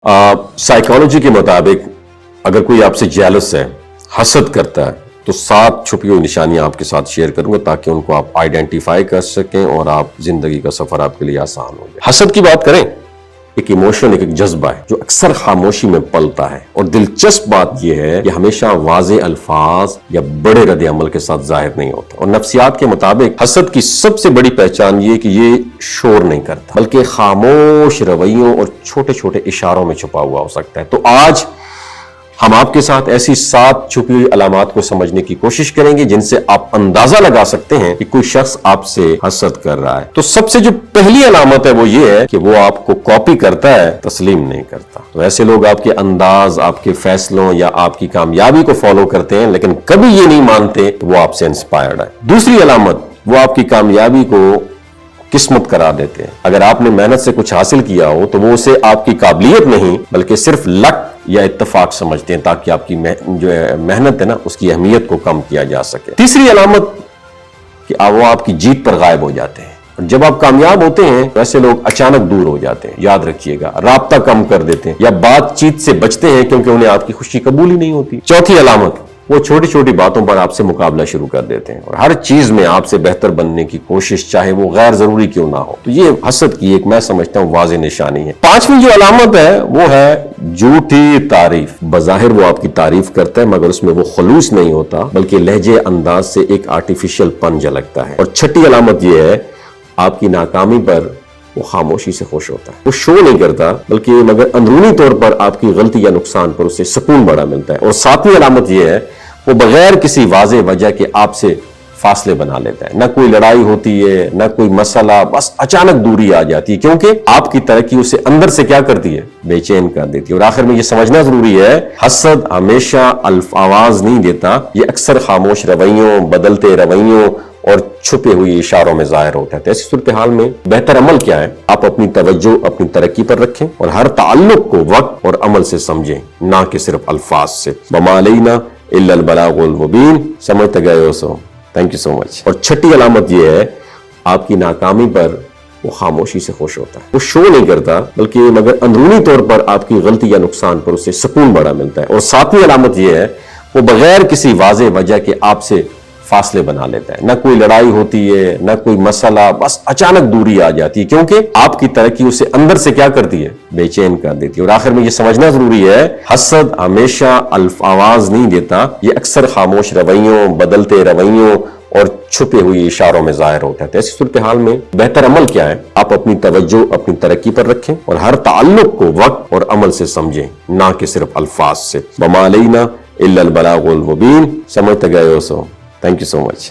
Psychology के मुताबिक अगर कोई आपसे जेलस है, हसद करता है, तो 7 छुपी हुई निशानियां आपके साथ शेयर करूंगा ताकि उनको आप आइडेंटिफाई कर सकें और आप जिंदगी का सफर आपके लिए आसान हो जाए। हसद की बात करें, एक इमोशन, एक जज्बा है जो अक्सर खामोशी में पलता है, और दिलचस्प बात यह है कि हमेशा वाज़े अल्फाज या बड़े रद्द अमल के साथ जाहिर नहीं होता। और नफ्सियात के मुताबिक हसद की सबसे बड़ी पहचान ये कि ये शोर नहीं करता, बल्कि खामोश रवैयों और छोटे छोटे इशारों में छुपा हुआ हो सकता है। तो आज हम आपके साथ ऐसी 7 छुपी हुई अलामात को समझने की कोशिश करेंगे जिनसे आप अंदाजा लगा सकते हैं कि कोई शख्स आपसे हसद कर रहा है। तो सबसे जो पहली अलामत है वो ये है कि वो आपको कॉपी करता है, तस्लीम नहीं करता। तो ऐसे लोग आपके अंदाज, आपके फैसलों या आपकी कामयाबी को फॉलो करते हैं, लेकिन कभी ये नहीं मानते वो आपसे इंस्पायर्ड है। दूसरी अलामत, वो आपकी कामयाबी को किस्मत करार देते हैं। अगर आपने मेहनत से कुछ हासिल किया हो तो वो उसे आपकी काबिलियत नहीं बल्कि सिर्फ लक या इत्तेफाक समझते हैं, ताकि आपकी जो मेहनत है ना उसकी अहमियत को कम किया जा सके। तीसरी अलामत कि वो आपकी जीत पर गायब हो जाते हैं, और जब आप कामयाब होते हैं तो ऐसे लोग अचानक दूर हो जाते हैं। याद रखिएगा, राब्ता कम कर देते हैं या बातचीत से बचते हैं क्योंकि उन्हें आपकी खुशी कबूल ही नहीं होती। चौथी अलामत, वो छोटी छोटी बातों पर आपसे मुकाबला शुरू कर देते हैं और हर चीज में आपसे बेहतर बनने की कोशिश, चाहे वो गैर जरूरी क्यों ना हो। तो ये हसद की एक, मैं समझता हूँ, वाज़ेह निशानी है। पांचवी जो अलामत है वो है झूठी तारीफ। बज़ाहिर वो आपकी तारीफ करता है मगर उसमें वो खुलूस नहीं होता, बल्कि लहजे अंदाज से एक आर्टिफिशियल पन झलकता है। और छठी अलामत ये है, आपकी नाकामी पर वो खामोशी से खुश होता है। वो शो नहीं करता, बल्कि मगर अंदरूनी तौर पर आपकी गलती या नुकसान पर उसे सुकून बड़ा मिलता है। और सातवीं अलामत ये है, वो बगैर किसी वाज़ेह वजह के आपसे फासले बना लेता है। ना कोई लड़ाई होती है, ना कोई मसला, बस अचानक दूरी आ जाती है, क्योंकि आपकी तरक्की उसे अंदर से क्या करती है, बेचैन कर देती है। और आखिर में ये समझना जरूरी है, हसद हमेशा आवाज नहीं देता, ये अक्सर खामोश रवैयों, बदलते रवैयों और छुपे हुए इशारों में जाहिर होता है। तो ऐसी सूरत हाल में बेहतर अमल क्या है, आप अपनी तवज्जो अपनी तरक्की पर रखें और हर ताल्लुक को वक्त और अमल से समझें, ना कि सिर्फ अल्फाज से। वमा अलैना इल्लल बलागुल मुबीन। समझते गए हो सो, थैंक यू सो मच। और छठी अलामत यह है, आपकी नाकामी पर वो खामोशी से खुश होता है। वो शो नहीं करता, बल्कि मगर अंदरूनी तौर पर आपकी गलती या नुकसान पर उसे सुकून बड़ा मिलता है। और सातवीं अलामत यह है, वो बगैर किसी वाज़ेह वजह के आपसे फासले बना लेता है। ना कोई लड़ाई होती है, ना कोई मसला, बस अचानक दूरी आ जाती है, क्योंकि आपकी तरक्की उसे अंदर से क्या करती है, बेचैन कर देती है। और आखिर में ये समझना जरूरी है, हसद हमेशा आवाज नहीं देता, ये अक्सर खामोश रवैयों, बदलते रवैयों और छुपे हुए इशारों में जाहिर होता है। तो ऐसी सूरत हाल में बेहतर अमल क्या है, आप अपनी तवज्जो अपनी तरक्की पर रखें और हर ताल्लुक को वक्त और अमल से समझें, ना कि सिर्फ अल्फाज से। वमा अलैना इल्लल बलागुल मुबीन। समझते गए हो सो, थैंक यू सो मच।